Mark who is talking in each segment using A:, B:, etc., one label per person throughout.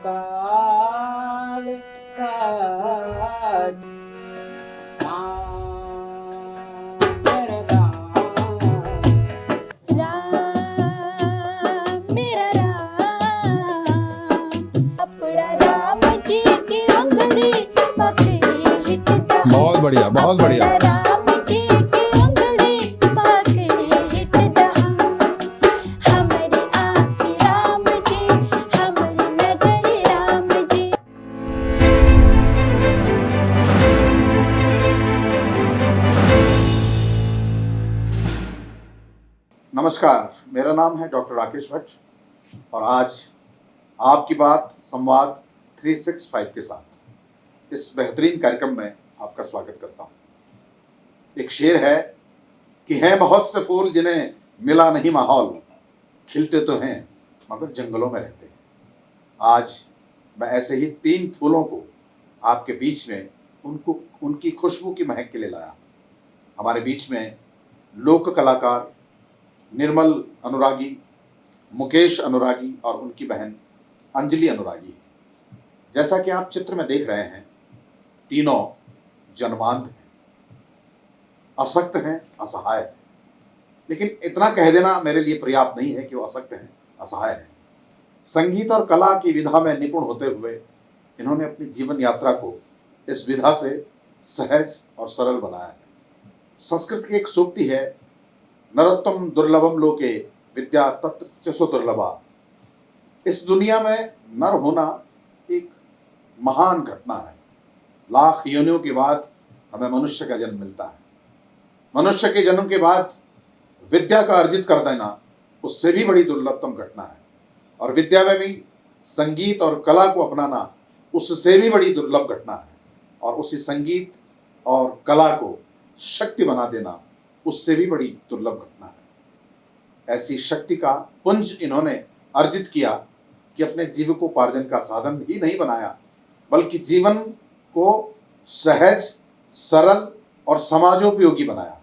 A: काल काट मेरा राम मेरा राम अपना राम जी की उंगली पकड़ी हिटता
B: बहुत बढ़िया, बहुत बढ़िया।
A: राम जी की उंगली पकड़ी हिटता हमारी आँखें राम जी हमारी नजर राम जी।
B: नमस्कार, मेरा नाम है डॉक्टर राकेश भट्ट और आज आपकी बात संवाद 365 के साथ इस बेहतरीन कार्यक्रम में आपका स्वागत करता हूँ। एक शेर है कि हैं बहुत से फूल जिन्हें मिला नहीं माहौल, खिलते तो हैं मगर जंगलों में रहते हैं। आज मैं ऐसे ही 3 फूलों को आपके बीच में उनकी खुशबू की महक के लिए लाया। हमारे बीच में लोक कलाकार निर्मल अनुरागी, मुकेश अनुरागी और उनकी बहन अंजलि अनुरागी। जैसा कि आप चित्र में देख रहे हैं, तीनों जन्मांध हैं, अशक्त हैं, असहाय हैं। लेकिन इतना कह देना मेरे लिए पर्याप्त नहीं है कि वो अशक्त हैं, असहाय हैं। संगीत और कला की विधा में निपुण होते हुए इन्होंने अपनी जीवन यात्रा को इस विधा से सहज और सरल बनाया है। संस्कृत की एक सूक्ति है, नरोत्तम दुर्लभम लोके विद्या तत्र च सुदुर्लभा। इस दुनिया में नर होना एक महान घटना है। लाख योनियों के बाद हमें मनुष्य का जन्म मिलता है। मनुष्य के जन्म के बाद विद्या का अर्जित कर देना उससे भी बड़ी दुर्लभतम घटना है, और विद्या में भी संगीत और कला को अपनाना उससे भी बड़ी दुर्लभ घटना है, और उसी संगीत और कला को शक्ति बना देना उससे भी बड़ी दुर्लभ घटना है। ऐसी शक्ति का पुंज इन्होंने अर्जित किया कि अपने जीविकोपार्जन का साधन ही नहीं बनाया, बल्कि जीवन को सहज, सरल और समाजोपयोगी बनाया।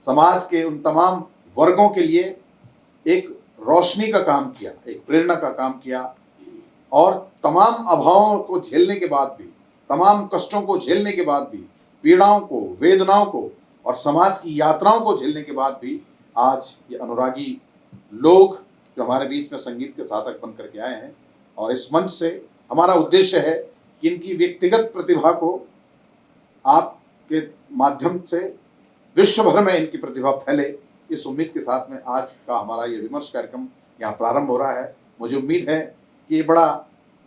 B: समाज के उन तमाम वर्गों के लिए एक रोशनी का काम किया, एक प्रेरणा का काम किया, और तमाम अभावों को झेलने के बाद भी, तमाम कष्टों को झेलने के बाद भी, पीड़ाओं को, वेदनाओं को और समाज की यात्राओं को झेलने के बाद भी आज ये अनुरागी लोग जो हमारे बीच में संगीत के साधक बन करके आए हैं, और इस मंच से हमारा उद्देश्य है कि इनकी व्यक्तिगत प्रतिभा को आपके माध्यम से विश्व भर में इनकी प्रतिभा फैले, इस उम्मीद के साथ में आज का हमारा ये विमर्श कार्यक्रम यहाँ प्रारंभ हो रहा है। मुझे उम्मीद है कि ये बड़ा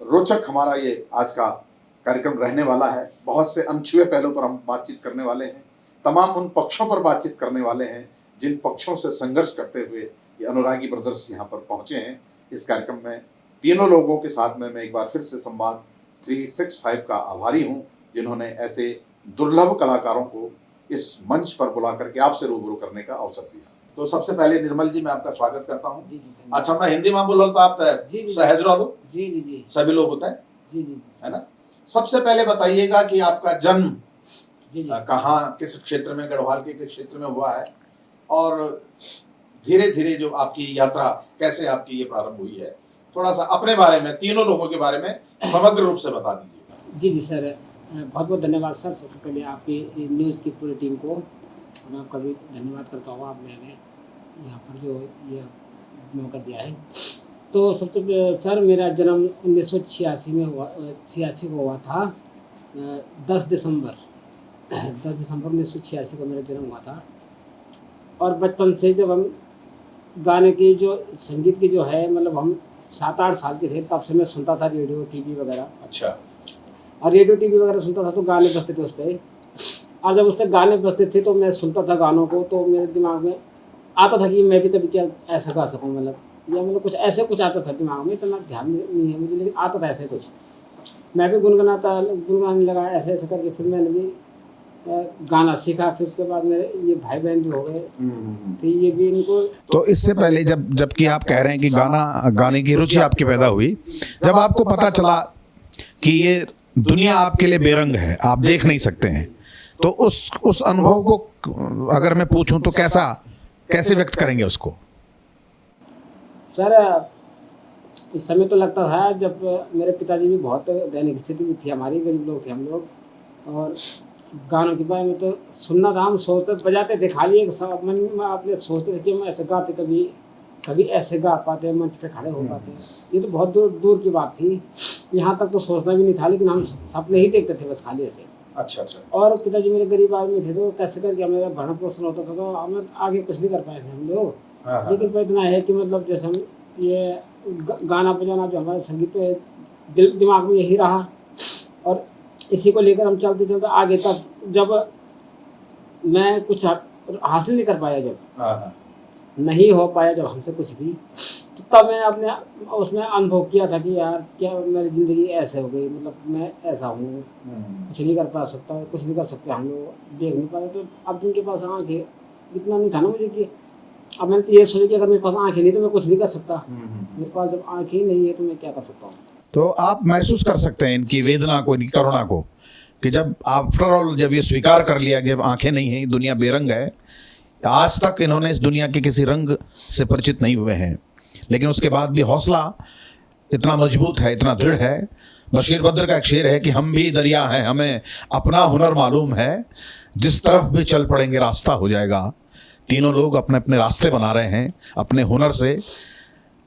B: रोचक हमारा ये आज का कार्यक्रम रहने वाला है। बहुत से अनछुए पहलुओं पर हम बातचीत करने वाले हैं, तमाम उन पक्षों पर बातचीत करने वाले हैं जिन पक्षों से संघर्ष करते हुए ये अनुरागी ब्रदर्स यहाँ पर पहुँचे हैं। इस कार्यक्रम में तीनों लोगों के साथ में मैं एक बार फिर से संवाद 365 का आभारी हूँ, जिन्होंने ऐसे दुर्लभ कलाकारों को इस मंच पर बुला करके आपसे रूबरू करने का अवसर दिया। तो सबसे पहले निर्मल जी, मैं आपका स्वागत करता हूँ।
A: जी जी
B: अच्छा, मैं हिंदी में बोल तो आप सहज रहो।
A: जी जी जी
B: सभी लोग होता है
A: जी जी
B: है ना। सबसे पहले बताइएगा कि आपका जन्म
A: जी जी
B: कहाँ, किस क्षेत्र में, गढ़वाल के किस क्षेत्र में हुआ है, और धीरे धीरे जो आपकी यात्रा कैसे आपकी ये प्रारंभ हुई है, थोड़ा सा अपने बारे में, तीनों लोगों के बारे में समग्र रूप से बता दीजिएगा।
A: जी जी सर, बहुत बहुत धन्यवाद सर। सबसे पहले आपकी न्यूज़ की पूरी टीम को मैं आपका भी धन्यवाद करता हूँ। आपने हमें यहाँ पर जो ये मौका दिया है। तो सबसे सर, मेरा जन्म 1986 में हुआ, 86 को हुआ था। 10 दिसंबर 1986 को मेरा जन्म हुआ था। और बचपन से जब हम गाने की जो संगीत की जो है, मतलब हम 7-8 साल के थे, तब से मैं सुनता था रेडियो टीवी वगैरह।
B: अच्छा।
A: और रेडियो टीवी वगैरह सुनता था तो गाने बजते थे उस पर, और जब उस पर गाने बजते थे तो मैं सुनता था गानों को, तो मेरे दिमाग में आता था कि मैं भी कभी क्या ऐसा गा सकूँ, मतलब या मतलब कुछ ऐसे कुछ आता था दिमाग में। इतना ध्यान नहीं है मुझे, लेकिन आता था ऐसे कुछ। मैं भी गुनगुनाने लगा ऐसे ऐसे करके। फिर मैंने भी गाना सीखा। फिर उसके बाद मेरे ये भाई बहन भी हो गए, तो ये भी इनको।
B: तो इससे पहले जबकि आप कह रहे हैं कि गाने की रुचि आपकी पैदा हुई, जब आपको पता चला कि ये दुनिया आपके लिए बेरंग है, आप देख नहीं सकते हैं, तो उस अनुभव को अगर मैं पूछूं तो कैसे व्यक्त करेंगे उसको?
A: सर, इस समय तो लगता था जब मेरे पिताजी भी बहुत दैनिक स्थिति भी थी, हमारी गरीब लोग थे हम लोग, और गानों के बारे में तो सुनना था, हम सोचते बजाते थे, खाली एक मन में अपने सोचते थे कि हम ऐसे गाते, कभी कभी ऐसे गा पाते, मंच पे खड़े हो पाते। ये तो बहुत दूर दूर की बात थी, यहाँ तक तो सोचना भी नहीं था, लेकिन हम सपने ही देखते थे बस खाली ऐसे।
B: अच्छा।
A: और पिताजी मेरे गरीब आदमी थे, तो कैसे करके हमें भरण पोषण होता था, तो हमें आगे कुछ नहीं कर पाए थे हम लोग। लेकिन पर इतना है कि मतलब जैसे हम ये गाना बजाना जो हमारे संगीत पे दिमाग में यही रहा, और इसी को लेकर हम चलते चलते आगे तक, जब मैं कुछ हासिल नहीं कर पाया, जब नहीं हो पाया जब हमसे कुछ भी, तो तब मैंने अपने उसमें अनुभव किया था कि यार क्या मेरी ज़िंदगी ऐसे हो गई, मतलब मैं ऐसा हूँ, कुछ नहीं कर पा सकता, कुछ नहीं कर सकते हम लोग, देख नहीं पाते। तो अब जिनके पास आँखें, इतना नहीं था ना मुझे कि अब मैंने तो ये सोचा कि अगर मेरे पास आँखें नहीं तो मैं कुछ नहीं कर सकता, मेरे पास जब आँखें ही नहीं है तो मैं क्या कर सकता हूँ।
C: तो आप महसूस कर सकते हैं इनकी वेदना को, इनकी करुणा को, कि जब आफ्टर ऑल जब ये स्वीकार कर लिया कि जब आंखें नहीं हैं, दुनिया बेरंग है, आज तक इन्होंने इस दुनिया के किसी रंग से परिचित नहीं हुए हैं, लेकिन उसके बाद भी हौसला इतना मजबूत है, इतना दृढ़ है। बशीर बद्र का एक शेर है कि हम भी दरिया हैं, हमें अपना हुनर मालूम है, जिस तरफ भी चल पड़ेंगे रास्ता हो जाएगा। तीनों लोग अपने अपने रास्ते बना रहे हैं अपने हुनर से।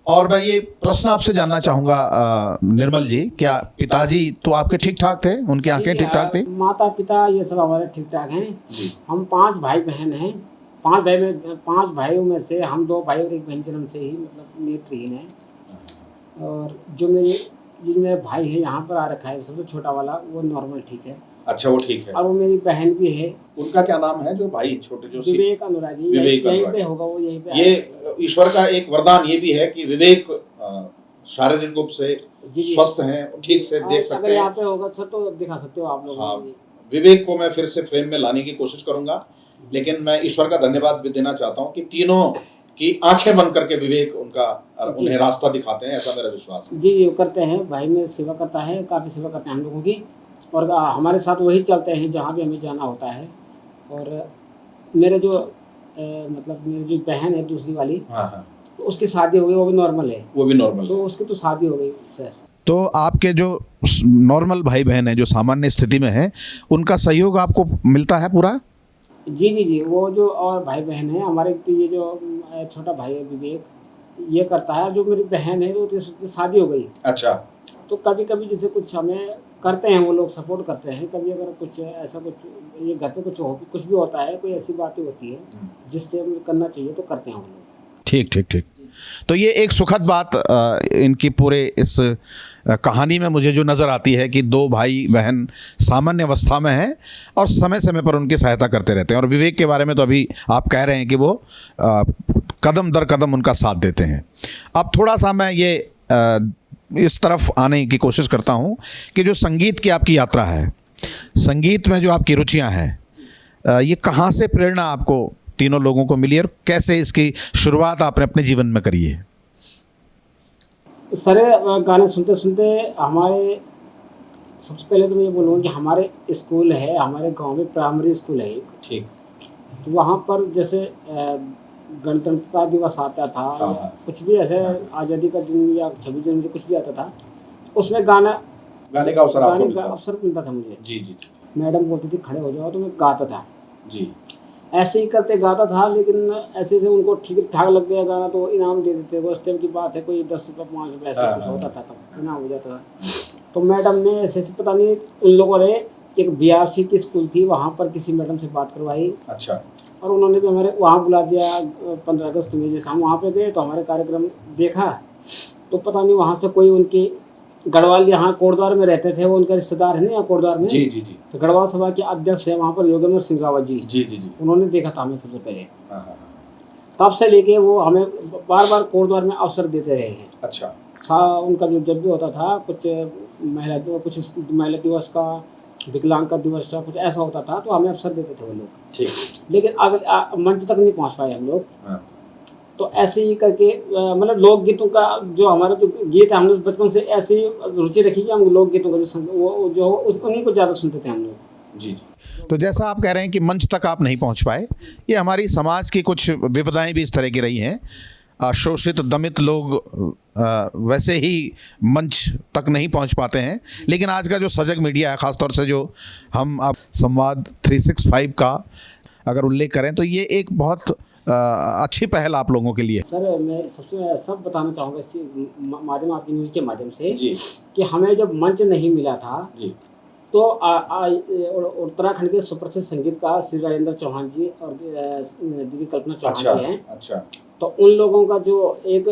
C: और मैं ये प्रश्न आपसे जानना चाहूँगा निर्मल जी, क्या पिताजी तो आपके ठीक ठाक थे, उनकी आंखें ठीक ठाक थी?
A: माता पिता ये सब हमारे ठीक ठाक हैं। हम 5 भाई बहन हैं, 5 भाइयों में से हम 2 भाई और 1 बहन जन्म से ही मतलब नेत्रहीन हैं। और जो मेरे भाई है यहाँ पर आ रखा है, सबसे छोटा वाला, वो नॉर्मल ठीक है।
B: अच्छा, वो ठीक है।
A: और वो मेरी बहन भी है।
B: उनका क्या नाम है जो भाई छोटे जो?
A: विवेक अनुरागी। यहीं पे होगा वो, यहीं पे।
B: ये ईश्वर का एक वरदान ये भी है कि विवेक शारीरिक रूप से स्वस्थ हैं, ठीक से देख सकते हैं।
A: अगर यहाँ पे होगा सर तो दिखा सकते हो आप लोग।
B: हाँ, विवेक को मैं फिर से फ्रेम में लाने की कोशिश करूंगा, लेकिन मैं ईश्वर का धन्यवाद भी देना चाहता हूँ कि तीनों की आंखें बंद करके विवेक उन्हें रास्ता दिखाते हैं, ऐसा मेरा विश्वास है।
A: जी करते हैं, भाई मेरी सेवा करता है, काफ़ी सेवा करते हैं हम लोगों की, और हमारे साथ वही चलते हैं जहाँ भी हमें जाना होता है। और मेरे जो मतलब मेरी जो बहन है दूसरी वाली, तो उसकी शादी हो गई, वो भी नॉर्मल है।
B: वो भी नॉर्मल,
A: तो उसकी तो शादी हो गई सर।
C: तो आपके जो नॉर्मल भाई बहन है, जो सामान्य स्थिति में है, उनका सहयोग आपको मिलता है पूरा?
A: जी, वो जो और भाई बहन है हमारे, तो ये जो छोटा भाई है विवेक, ये करता है। जो मेरी बहन है वो शादी हो गई।
B: अच्छा।
A: तो कभी कभी जैसे कुछ हमें करते हैं, वो लोग सपोर्ट करते हैं। कभी अगर कुछ ऐसा कुछ ये घर पे कुछ भी होता है, कोई ऐसी बातें होती है जिससे हमें करना चाहिए तो करते हैं वो लोग।
C: ठीक। तो ये एक सुखद बात इनकी पूरे इस कहानी में मुझे जो नज़र आती है कि 2 भाई बहन सामान्य अवस्था में हैं और समय समय पर उनकी सहायता करते रहते हैं। और विवेक के बारे में तो अभी आप कह रहे हैं कि वो कदम दर कदम उनका साथ देते हैं। अब थोड़ा सा मैं ये इस तरफ आने की कोशिश करता हूँ कि जो संगीत की आपकी यात्रा है, संगीत में जो आपकी रुचियाँ हैं, ये कहाँ से प्रेरणा आपको तीनों लोगों को मिली और कैसे इसकी शुरुआत आपने अपने जीवन में करी है?
A: सारे गाने सुनते सुनते हमारे, सबसे पहले तो मैं ये बोलूँगा कि हमारे स्कूल है, हमारे गांव में प्राइमरी स्कूल है एक। ठीक। तो वहाँ पर जैसे गणतंत्रता दिवस आता था, कुछ भी ऐसे आज़ादी का दिन या 26 जनवरी कुछ भी आता था, उसमें गाने का अवसर मिलता था मुझे। जी। मैडम बोलती थी खड़े हो जाओ, तो मैं गाता था। जी। ऐसे ही करते गाता था, लेकिन ऐसे से उनको ठीक ठाक लग गया गाना तो इनाम दे देते। वो उस टाइम की बात है, कोई 10 रुपये 5 रुपये ऐसा कुछ होता था, तब इनाम हो जाता था। तो मैडम ने ऐसे पता नहीं उन लोगों ने एक BRC की स्कूल थी, वहाँ पर किसी मैडम से बात करवाई। अच्छा। और उन्होंने भी हमारे वहाँ बुला दिया 15 अगस्त में। जैसे हम वहाँ पे गए तो हमारे कार्यक्रम देखा, तो पता नहीं वहाँ से कोई उनकी गढ़वाल, यहाँ कोटद्वार में रहते थे, वो उनके रिश्तेदार है ना यहाँ कोटद्वार में। जी। तो गढ़वाल सभा के अध्यक्ष है वहाँ पर योगेंद्र सिंह रावत जी। जी। उन्होंने देखा था हमें सबसे पहले। तब से लेके वो हमें बार बार कोटद्वार में अवसर देते रहे हैं। अच्छा। उनका जो जब भी होता था, कुछ महिला दिवस का, विकलांग का दिवस का, कुछ ऐसा होता था, तो हमें अवसर देते थे वो लोग। ठीक। लेकिन अगर मंच तक नहीं पहुँच पाए हम लोग। तो ऐसे ही करके मतलब लोकगीतों का जो हमारा जो गीत है, हम लोग बचपन से ऐसी रुचि रखी कि हम लोकगीतों का जो उन्हीं को ज़्यादा सुनते थे हम लोग। जी।
C: तो जैसा आप कह रहे हैं कि मंच तक आप नहीं पहुंच पाए, ये हमारी समाज की कुछ विविधताएं भी इस तरह की रही हैं। शोषित दमित लोग वैसे ही मंच तक नहीं पहुंच पाते हैं, लेकिन आज का जो सजग मीडिया है, ख़ासतौर से जो हम अब संवाद 365 का अगर उल्लेख करें तो ये एक बहुत अच्छी पहल आप लोगों के लिए।
A: सर मैं सबसे सब बताना चाहूँगा इस माध्यम आपकी न्यूज़ के माध्यम से
B: जी
A: कि हमें जब मंच नहीं मिला था
B: जी
A: तो उत्तराखंड के सुप्रसिद्ध संगीतकार श्री राजेंद्र चौहान जी और दीदी कल्पना चौहान जी हैं।
B: अच्छा
A: तो उन लोगों का एक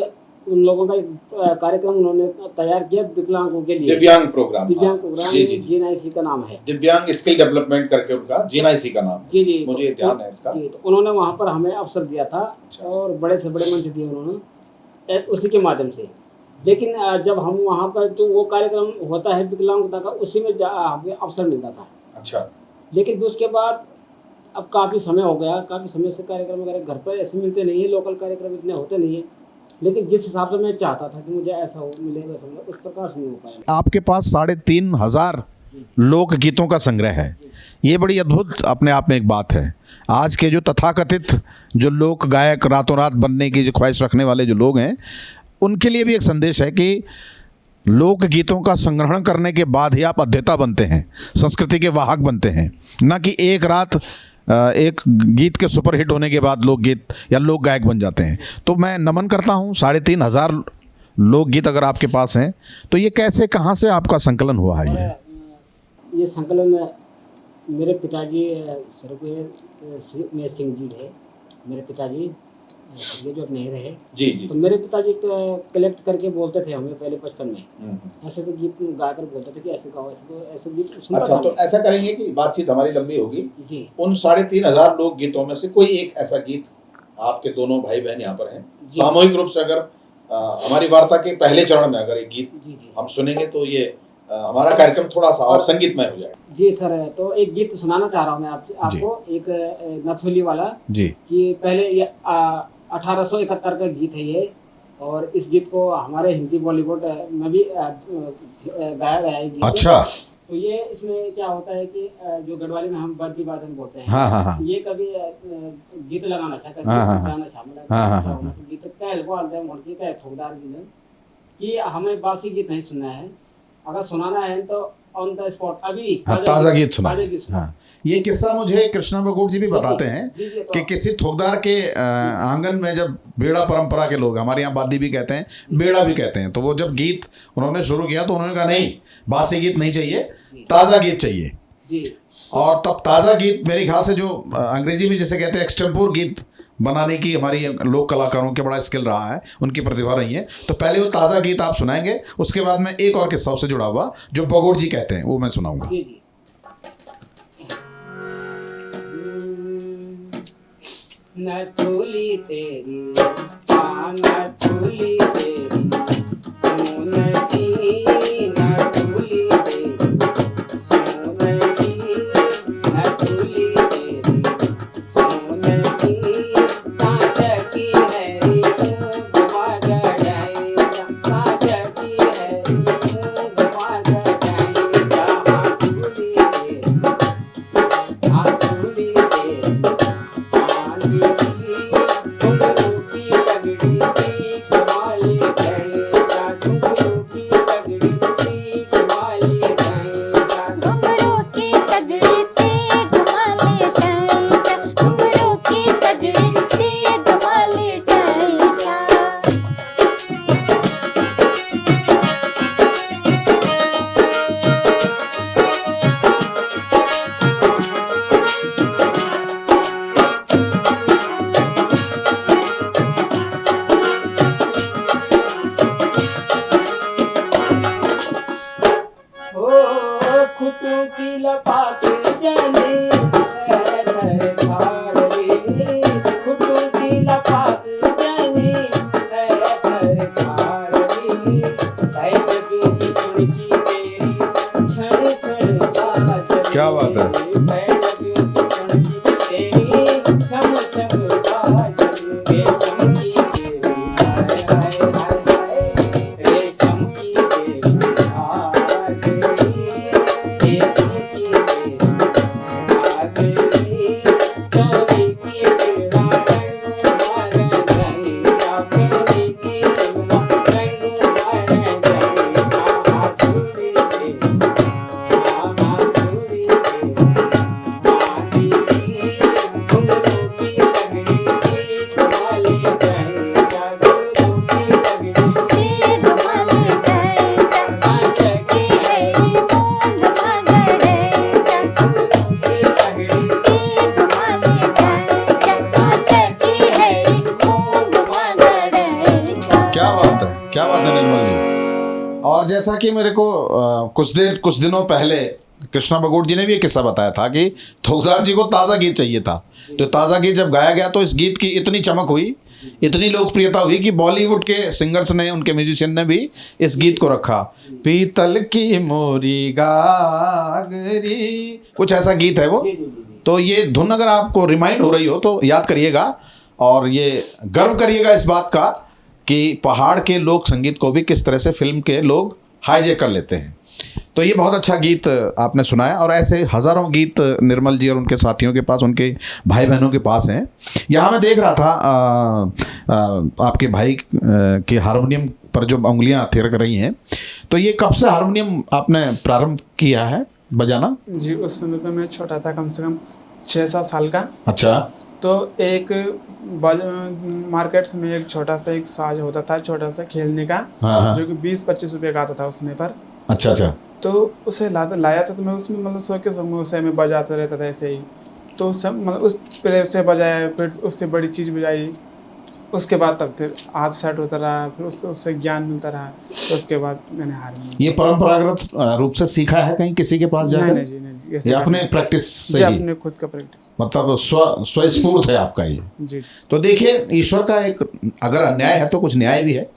A: कार्यक्रम उन्होंने तैयार किया विकलांगों के लिए,
B: दिव्यांग प्रोग्राम
A: जी जी GNIC का नाम है,
B: दिव्यांग स्किल डेवलपमेंट करके उनका GNIC का नाम है।
A: जी जी
B: मुझे ध्यान है इसका।
A: जी, तो उन्होंने वहाँ पर हमें अवसर दिया था और बड़े से बड़े मंच दिए उन्होंने उसी के माध्यम से। लेकिन जब हम वहाँ पर जो वो कार्यक्रम होता है विकलांगता का, उसी में हमें अवसर मिलता था।
B: अच्छा।
A: लेकिन उसके बाद अब काफ़ी समय हो गया, काफ़ी समय से कार्यक्रम वगैरह घर पर ऐसे मिलते नहीं है, लोकल कार्यक्रम इतने होते नहीं है। लेकिन जिस हिसाब से मैं चाहता था कि मुझे ऐसा हो मिले वैसा मिले, उस प्रकार से नहीं हो पाया।
C: आपके पास 3,500 लोकगीतों का संग्रह है, ये बड़ी अद्भुत अपने आप में एक बात है। आज के जो तथाकथित जो लोक गायक, रातों रात बनने की जो ख्वाहिश रखने वाले जो लोग हैं, उनके लिए भी एक संदेश है कि लोकगीतों का संग्रहण करने के बाद ही आप अध्येता बनते हैं, संस्कृति के वाहक बनते हैं, ना कि एक रात एक गीत के सुपरहिट होने के बाद लोकगीत या लोक गायक बन जाते हैं। तो मैं नमन करता हूँ, 3,500 लोकगीत अगर आपके पास हैं तो ये कैसे, कहाँ से आपका संकलन हुआ है?
A: ये संकलन मेरे पिताजी स्वर्गीय सिंह जी थे, मेरे पिताजी ये जो नहीं रहे
B: जी जी।
A: तो मेरे पिताजी कलेक्ट करके बोलते थे हमें पहले बचपन में, ऐसे से गीत गाकर बोलते थे कि ऐसे गाओ, ऐसे गीत सुनता
B: अच्छा,
A: था।
B: तो ऐसा करेंगे कि बातचीत हमारी लंबी होगी
A: जी।
B: उन 3,500 लोक गीतों में से कोई एक ऐसा गीत, आपके दोनों भाई बहन यहाँ पर हैं, सामूहिक रूप से अगर हमारी वार्ता के पहले चरण में अगर एक गीत हम सुनेंगे तो ये हमारा कार्यक्रम थोड़ा सा और संगीतमय हो जाएगा।
A: जी सर, तो एक गीत सुनाना चाह रहा हूँ मैं आपको, एक नथुली वाला
C: जी, कि
A: पहले ये 1871 का गीत है ये, और इस गीत को हमारे हिंदी बॉलीवुड में भी गाया गया है गीत।
C: अच्छा।
A: तो ये इसमें क्या होता है कि जो गढ़वाली में हम बद्दी वादन बोलते हैं,
C: हाँ।
A: ये कभी गीत लगाना चाहता है, गाना चाहता है, गीत का हल्का मोड़की का ठोकदार गीत कि हमें बासी गीत नहीं सुनना है, अगर सुनाना है तो ऑन द स्पॉट अभी
C: ताज़ा गीत सुना। ये किस्सा मुझे कृष्णा बगोट जी भी बताते हैं कि किसी ठोकदार के आंगन में जब बेड़ा परंपरा के लोग, हमारे यहाँ बादी भी कहते हैं, बेड़ा भी कहते हैं, तो वो जब गीत उन्होंने शुरू किया तो उन्होंने कहा नहीं, बासी गीत नहीं चाहिए, ताज़ा गीत चाहिए। और तब ताज़ा गीत मेरे ख्याल से जो अंग्रेजी में जिसे कहते हैं एक्सटेम्पोर गीत बनाने की हमारी लोक कलाकारों के बड़ा स्किल रहा है, उनकी प्रतिभा रही है। तो पहले वो ताज़ा गीत आप सुनाएंगे, उसके बाद में एक और किस्सा से जुड़ा हुआ जो बगोट जी कहते हैं वो मैं सुनाऊंगा।
A: नथुली तेरी नथुली तेरी सोनकी, नथुली तेरी सोनकी, नथुली तेरी सोनकी, कांच की है घुमा जाएगा, कांच की है घुमा जाएगा, आंसुली तेरी, आंसुली तेरी
C: क्या बात है। जैसा कि मेरे को कुछ दिनों पहले कृष्णा बगोट जी ने भी एक किस्सा बताया था कि थोकदार जी को ताज़ा गीत चाहिए था, तो ताज़ा गीत जब गाया गया तो इस गीत की इतनी चमक हुई, इतनी लोकप्रियता हुई कि बॉलीवुड के सिंगर्स ने, उनके म्यूजिशियन ने भी इस गीत को रखा। पीतल की मोरी गागरी, कुछ ऐसा गीत है वो। तो ये धुन अगर आपको रिमाइंड हो रही हो तो याद करिएगा, और ये गर्व करिएगा इस बात का कि पहाड़ के लोक संगीत को भी किस तरह से फिल्म के लोग हाईजेक कर लेते हैं। तो ये बहुत अच्छा गीत आपने सुनाया, और ऐसे हज़ारों गीत निर्मल जी और उनके साथियों के पास, उनके भाई बहनों के पास हैं। यहाँ मैं देख रहा था आपके भाई के हारमोनियम पर जो उंगलियाँ थिरक रही हैं, तो ये कब से हारमोनियम आपने प्रारंभ किया है बजाना?
D: जी, उस समय पे मैं छोटा था, कम से कम 6-7 साल का।
C: अच्छा।
D: तो एक मार्केट्स में एक छोटा सा एक साज होता था, छोटा सा खेलने का,
C: हाँ।
D: जो कि 20-25 रुपये का आता था उस समय पर।
C: अच्छा।
D: तो उसे लाया था, तो मैं उसमें मतलब सौ के समय उसे मैं बजाता रहता था ऐसे ही। तो सब मतलब पहले उससे बजाया, फिर उससे बड़ी चीज़ बजाई, उसके बाद तब फिर हाथ सेट होता रहा, फिर उससे ज्ञान मिलता रहा। तो उसके बाद मैंने हारमोनियम।
C: ये परंपरागत रूप से सीखा है कहीं किसी के पास जाकर?
D: नहीं जी, नहीं।
C: ये अपने प्रैक्टिस
D: जी,
C: से ही?
D: अपने खुद का प्रैक्टिस,
C: मतलब स्वस्फूर्त है आपका ये?
D: जी।
C: तो देखिए, ईश्वर का एक अगर अन्याय है तो कुछ न्याय भी है।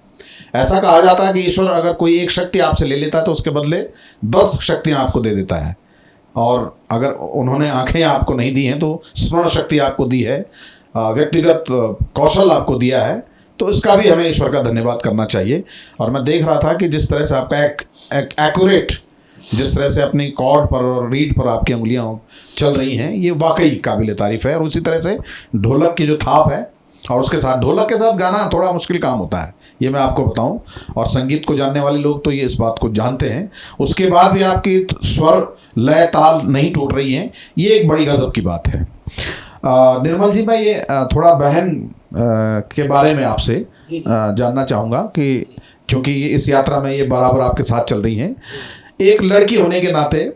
C: ऐसा कहा जाता है कि ईश्वर अगर कोई एक शक्ति आपसे ले लेता है तो उसके बदले 10 शक्तियां आपको दे देता है। और अगर उन्होंने आंखें आपको नहीं दी हैं तो स्मरण शक्ति आपको दी है, व्यक्तिगत कौशल आपको दिया है, तो इसका भी हमें ईश्वर का धन्यवाद करना चाहिए। और मैं देख रहा था कि जिस तरह से आपका एक एक्यूरेट, जिस तरह से अपनी कॉर्ड पर और रीड पर आपकी उंगलियां चल रही हैं, ये वाकई काबिल तारीफ है। और उसी तरह से ढोलक की जो थाप है, और उसके साथ ढोलक के साथ गाना थोड़ा मुश्किल काम होता है, ये मैं आपको बताऊं। और संगीत को जानने वाले लोग तो ये इस बात को जानते हैं। उसके बाद भी आपकी स्वर लय ताल नहीं टूट रही हैं, ये एक बड़ी गजब की बात है। निर्मल जी, मैं ये थोड़ा बहन के बारे में आपसे जानना चाहूँगा कि चूँकि इस यात्रा में ये बराबर आपके साथ चल रही हैं, एक लड़की होने के नाते,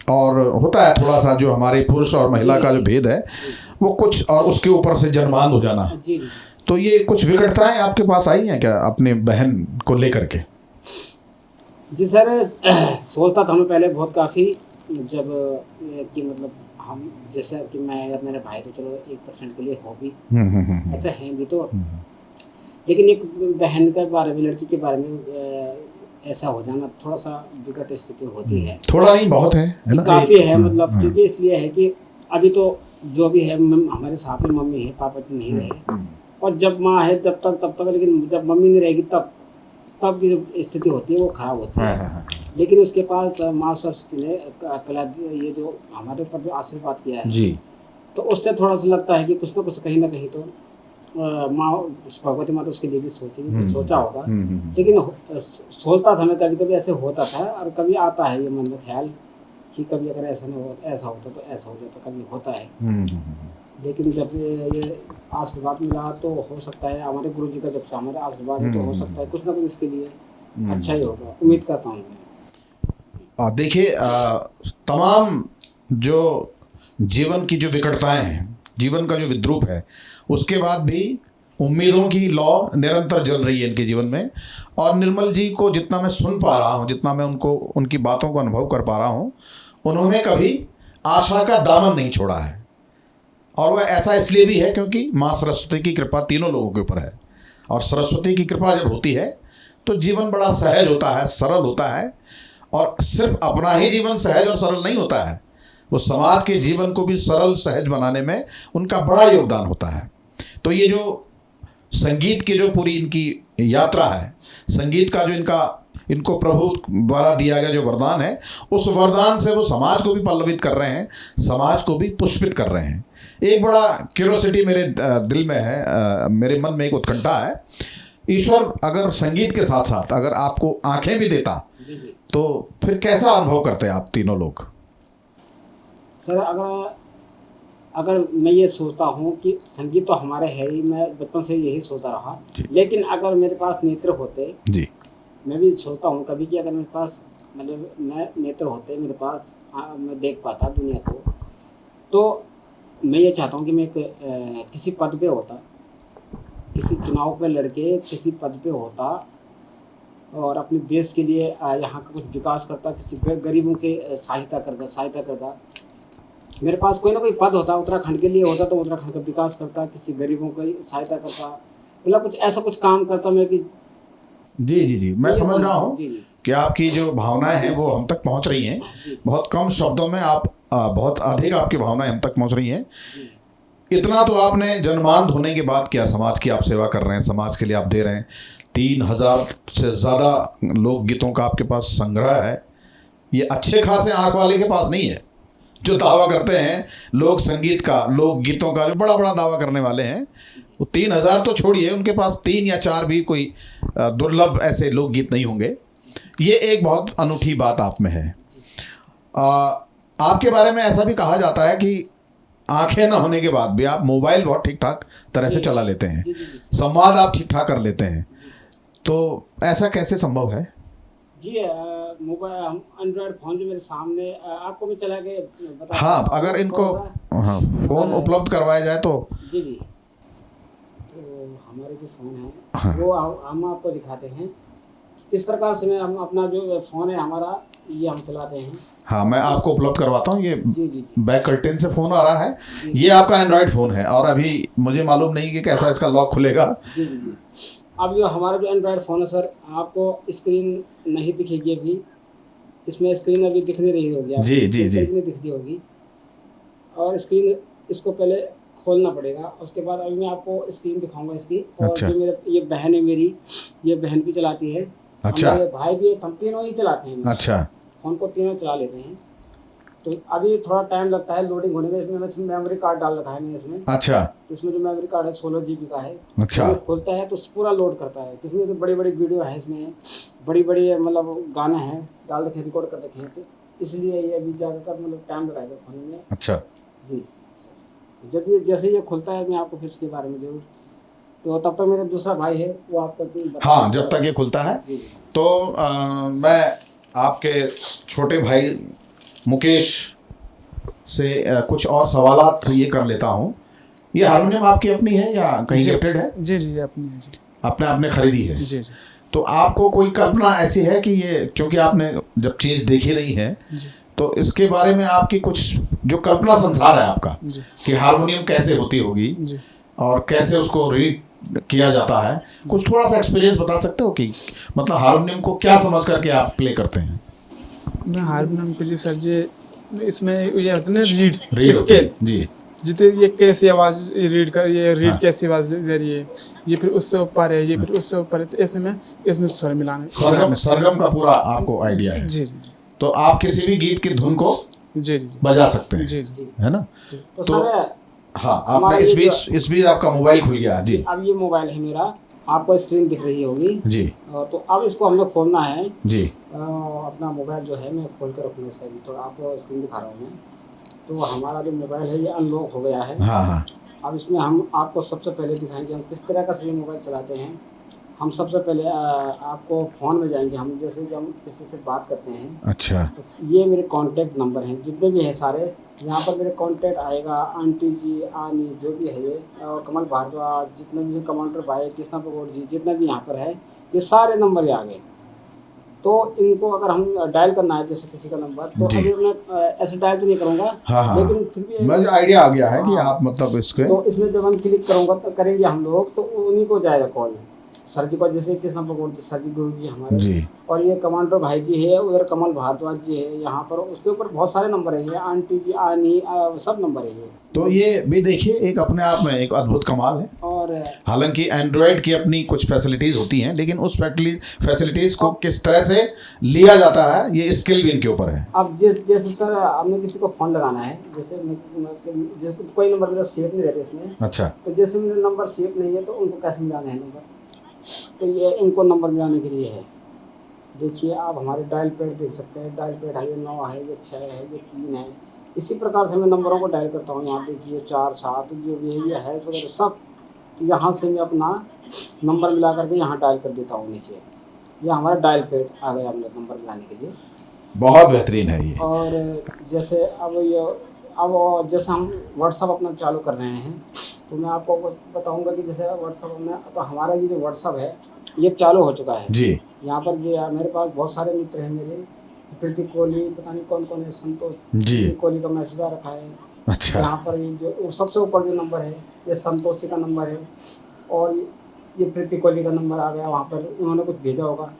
C: और होता है थोड़ा सा जो हमारे पुरुष और महिला का जो भेद है वो कुछ, और उसके ऊपर से जन्मांध हो जाना, तो ये कुछ विकटताएं आपके पास आई हैं क्या अपने बहन को लेकर के?
A: जी सर, सोचता था मैं पहले बहुत काफ़ी, जब कि मतलब हम जैसे कि मैं या मेरे भाई तो चलो 1% के लिए हो भी, ऐसा है भी तो, लेकिन एक बहन के बारे में, लड़की के बारे में ऐसा हो जाना थोड़ा सा विकट स्थिति होती है।
C: थोड़ा नहीं, बहुत है ना?
A: काफ़ी है मतलब, क्योंकि इसलिए है कि अभी तो जो भी है हमारे साथ में मम्मी है, पापा तो नहीं रहे, और जब माँ है तब तक, लेकिन जब मम्मी नहीं रहेगी तब की जो स्थिति होती है वो खराब होती है। लेकिन उसके पास माँ सरस्वती ने कला, ये जो हमारे ऊपर जो आशीर्वाद किया है जी, तो उससे थोड़ा सा लगता है कि कुछ ना कुछ कहीं ना कहीं तो माँ भगवती माँ तो उसके लिए भी सोचा होगा। लेकिन सोचता था मैं, कभी कभी ऐसे होता था, और कभी आता है ये मन में ख्याल कि कभी अगर ऐसा नहीं हो, ऐसा होता तो ऐसा हो जाता, कभी होता है। लेकिन जब ये आशीर्वाद मिला तो हो सकता है, हमारे गुरु जी का जब से हमारे आशीर्वाद है तो हो सकता है कुछ ना कुछ इसके लिए अच्छा ही होगा, उम्मीद करता हूँ मैं।
C: देखिए, तमाम जो जीवन की जो विकटताएं हैं, जीवन का जो विद्रूप है, उसके बाद भी उम्मीदों की लौ निरंतर जल रही है इनके जीवन में। और निर्मल जी को जितना मैं सुन पा रहा हूँ, जितना मैं उनकी बातों को अनुभव कर पा रहा हूँ, उन्होंने कभी आशा का दामन नहीं छोड़ा है। और वह ऐसा इसलिए भी है क्योंकि माँ सरस्वती की कृपा तीनों लोगों के ऊपर है। और सरस्वती की कृपा जब होती है तो जीवन बड़ा सहज होता है, सरल होता है। और सिर्फ अपना ही जीवन सहज और सरल नहीं होता है, वो समाज के जीवन को भी सरल सहज बनाने में उनका बड़ा योगदान होता है। तो ये जो संगीत की जो पूरी इनकी यात्रा है, संगीत का जो इनको प्रभु द्वारा दिया गया जो वरदान है, उस वरदान से वो समाज को भी पल्लवित कर रहे हैं, समाज को भी पुष्पित कर रहे हैं। एक बड़ा क्यूरोसिटी मेरे दिल में है, मेरे मन में एक उत्कंठा है। ईश्वर अगर संगीत के साथ साथ अगर आपको आंखें भी देता तो फिर कैसा अनुभव करते आप तीनों लोग?
A: सर, अगर मैं ये सोचता हूँ कि संगीत तो हमारे है ही, मैं बचपन से यही सोचता रहा, लेकिन अगर मेरे पास नेत्र होते जी, मैं भी सोचता हूँ कभी कि अगर मेरे पास मतलब मैं नेत्र होते मेरे पास, मैं देख पाता दुनिया को, तो मैं ये चाहता हूँ कि मैं किसी पद पे होता, किसी चुनाव पे लड़के किसी पद पे होता, और अपने देश के लिए यहाँ का कुछ विकास करता, किसी गरीबों की सहायता करता। मेरे पास कोई ना कोई पद होता, उत्तराखंड के लिए होता तो उत्तराखंड का विकास करता, किसी गरीबों की सहायता करता, मतलब कुछ ऐसा कुछ काम करता मैं कि
C: जी मैं समझ रहा हूँ
A: जी जी
C: कि आपकी जो भावनाएं हैं वो हम तक पहुंच रही हैं।
A: जी
C: बहुत कम शब्दों में आप बहुत अधिक आपकी भावनाएं हम तक पहुंच रही हैं।
A: जी
C: इतना तो आपने जन्मांध होने के बाद किया, समाज की आप सेवा कर रहे हैं, समाज के लिए आप दे रहे हैं। 3000 से ज़्यादा लोकगीतों का आपके पास संग्रह है। ये अच्छे खासे आंख वाले के पास नहीं है जो दावा करते हैं लोक संगीत का, लोकगीतों का, जो बड़ा बड़ा दावा करने वाले हैं। वो 3000 तो छोड़िए, उनके पास 3 या 4 भी कोई दुर्लभ ऐसे लोकगीत नहीं होंगे। ये एक बहुत अनूठी बात आप में है। आपके बारे में ऐसा भी कहा जाता है कि आंखें न होने के बाद भी आप मोबाइल बहुत ठीक ठाक तरह से चला लेते हैं,
A: जी जी
C: संवाद आप ठीक ठाक कर लेते हैं। तो ऐसा कैसे संभव है?
A: जी मोबाइल हम एंड्रॉयड फ़ोन जो मेरे सामने आपको भी चला के बता।
C: हाँ, अगर इनको हाँ फ़ोन उपलब्ध करवाया जाए तो।
A: जी जी तो हमारे जो फ़ोन है
C: हाँ।
A: वो हम आपको दिखाते हैं किस प्रकार से हम अपना जो फ़ोन है हमारा ये हम चलाते हैं।
C: हाँ, मैं आपको उपलब्ध करवाता हूँ। ये
A: जी जी जी
C: बैक कर्टेन से फ़ोन आ रहा है। ये आपका एंड्रॉयड फ़ोन है और अभी मुझे मालूम नहीं कि कैसा इसका लॉक खुलेगा।
A: जी जी जी अब जो हमारा जो एंड्रॉयड फ़ोन है सर, आपको स्क्रीन नहीं दिखेगी अभी, इसमें स्क्रीन अभी दिख नहीं रही होगी आपको,
C: जी, जी, जी।
A: नहीं दिखती होगी और स्क्रीन इसको पहले खोलना पड़ेगा। उसके बाद अभी मैं आपको स्क्रीन दिखाऊंगा इसकी। और
C: अच्छा।
A: जो मेरे ये बहन है मेरी, ये बहन भी चलाती है,
C: अच्छा।
A: हमारे भाई भी, हम तीनों ही चलाते हैं
C: अच्छा।
A: फ़ोन को, तीनों चला लेते हैं। तो अभी थोड़ा टाइम लगता है लोडिंग होने में। इसमें मेमोरी कार्ड डाल रखा है मैंने इसमें।
C: अच्छा।
A: तो इसमें जो मेमोरी कार्ड है 16 GB का है।
C: अच्छा।
A: जब ये खोलता है तो पूरा लोड करता है। इसमें तो बड़ी बड़ी वीडियो है, इसमें बड़ी बड़ी मतलब गाने हैं डाल रखे, रिकॉर्ड कर रखे हैं, तो इसलिए ये अभी ज़्यादातर मतलब टाइम लगाएगा खोलने में।
C: अच्छा।
A: जी जब ये जैसे ये खुलता है मैं आपको फिर इसके बारे में जरूर, तो तब तक मेरा दूसरा भाई है वो आपको
C: हाँ, जब तक ये खुलता है
A: जी
C: तो मैं आपके छोटे भाई मुकेश से कुछ और सवालात ये कर लेता हूँ। ये हारमोनियम आपकी अपनी है या कहीं गिफ्टेड है?
D: जी जी अपनी है जी।
C: आपने खरीदी है?
D: जी जी
C: तो आपको कोई कल्पना ऐसी है कि ये, क्योंकि आपने जब चीज़ देखी नहीं है
D: जी
C: तो इसके बारे में आपकी कुछ जो कल्पना संसार है आपका
D: जी
C: कि हारमोनियम कैसे होती होगी
D: जी
C: और कैसे उसको रीड किया जाता है, कुछ थोड़ा सा एक्सपीरियंस बता सकते हो कि मतलब हारमोनियम को क्या समझ करके आप प्ले करते हैं?
D: मैं हारमोनियम को जी सर जी इसमें ये होता है ना रीड
C: होती है।
D: स्केल,
C: जी
D: जितने ये कैसी आवाज़ रीड कर, ये रीड
C: हाँ।
D: कैसी आवाज़ दे रही है, ये फिर उससे ऊपर है, ये फिर उससे ऊपर है, तो ऐसे में इसमें स्वर मिलाने।
C: सरगम का पूरा आपको आइडिया है।
D: जी जी
C: तो आप किसी भी गीत की धुन को
D: जी जी
C: बजा सकते हैं,
D: जी जी
C: है ना?
A: तो
C: तो-
A: सर
C: हाँ, आपने
A: हमारा
C: इस बीच आपका मोबाइल खुल गया। जी
A: अब ये मोबाइल है मेरा, आपको स्क्रीन दिख रही होगी।
C: जी
A: तो अब इसको हमें खोलना है।
C: जी
A: अपना मोबाइल जो है मैं खोल कर रखूँगा सर, तो आपको स्क्रीन दिखा रहा हूँ मैं। तो हमारा जो मोबाइल है ये अनलॉक हो गया है।
C: हाँ हाँ
A: अब इसमें हम आपको सबसे पहले दिखाएंगे हम किस तरह का से मोबाइल चलाते हैं। हम सबसे पहले आपको फ़ोन में जाएंगे। हम जैसे कि हम किसी से बात करते हैं
C: अच्छा
A: तो ये मेरे कांटेक्ट नंबर हैं जितने भी हैं सारे, यहाँ पर मेरे कांटेक्ट आएगा। आंटी जी, आनी, जो भी है ये, और कमल भारद्वाज, जितने भी कमांडर भाई, कृष्णा पगोड़ जी, जितने भी यहाँ पर है, ये सारे नंबर आ गए। तो इनको अगर हम डायल करना है जैसे किसी का नंबर, तो
C: जी।
A: अभी मैं ऐसे डायल तो नहीं करूँगा,
C: हाँ हाँ
A: लेकिन फिर भी
C: मुझे आइडिया आ गया है कि
A: हाँ।
C: आप मतलब इसके
A: तो इसमें जब हम क्लिक करूँगा तो करेंगे हम लोग, तो उन्हीं को जाएगा कॉल। सर जी को जैसे कृष्णा पगोड़ जी, सर जी गुरु जी हमारे,
C: जी
A: और ये कमांडर भाई जी है, उधर कमल भारद्वाज जी है यहाँ पर, उसके ऊपर बहुत सारे नंबर है। ये आंटी जी, आनी, सब नंबर है ये।
C: तो ये भी देखिए एक अपने आप में एक अद्भुत कमाल है।
A: और
C: हालांकि एंड्रॉयड की अपनी कुछ फैसिलिटीज़ होती हैं, लेकिन उस फैसिलिटीज़ को किस तरह से लिया जाता है ये स्किल भी इनके ऊपर है।
A: अब जैसे सर हमने किसी को फ़ोन लगाना है, जैसे जैसे कोई नंबर मेरा सेव नहीं रहता इसमें,
C: अच्छा
A: तो जैसे मेरा नंबर सेव नहीं है तो उनको कैसे मिलाना है नंबर, तो ये इनको नंबर मिलाने के लिए है। देखिए आप हमारे डायल पैड देख सकते हैं, डायल पैड है, ये 9 है, ये 6 है, ये 3 है। इसी प्रकार से मैं नंबरों को डायल करता हूँ। यहाँ देखिए 4 7 जो भी है, ये है वगैरह सब, तो यहाँ से मैं अपना नंबर मिला करके यहाँ डायल कर देता हूँ नीचे। ये हमारा डायल पैड आ गया हमने नंबर मिलाने के लिए।
C: बहुत बेहतरीन है ये।
A: और जैसे अब जैसे हम व्हाट्सअप अपना चालू कर रहे हैं, तो मैं आपको बताऊंगा कि जैसे व्हाट्सअप में, तो हमारा ये जो व्हाट्सअप है ये चालू हो चुका है।
C: जी
A: यहाँ पर जो है मेरे पास बहुत सारे मित्र हैं मेरे, प्रतीक कोहली, पता नहीं कौन कौन है, संतोष
C: जी।
A: प्रतीक कोहली का मैसेज आ रखा है।
C: अच्छा।
A: यहाँ पर ये जो सबसे ऊपर जो नंबर है ये संतोषी का नंबर है, और ये प्रतीक कोहली का नंबर आ गया, वहाँ पर उन्होंने कुछ भेजा होगा।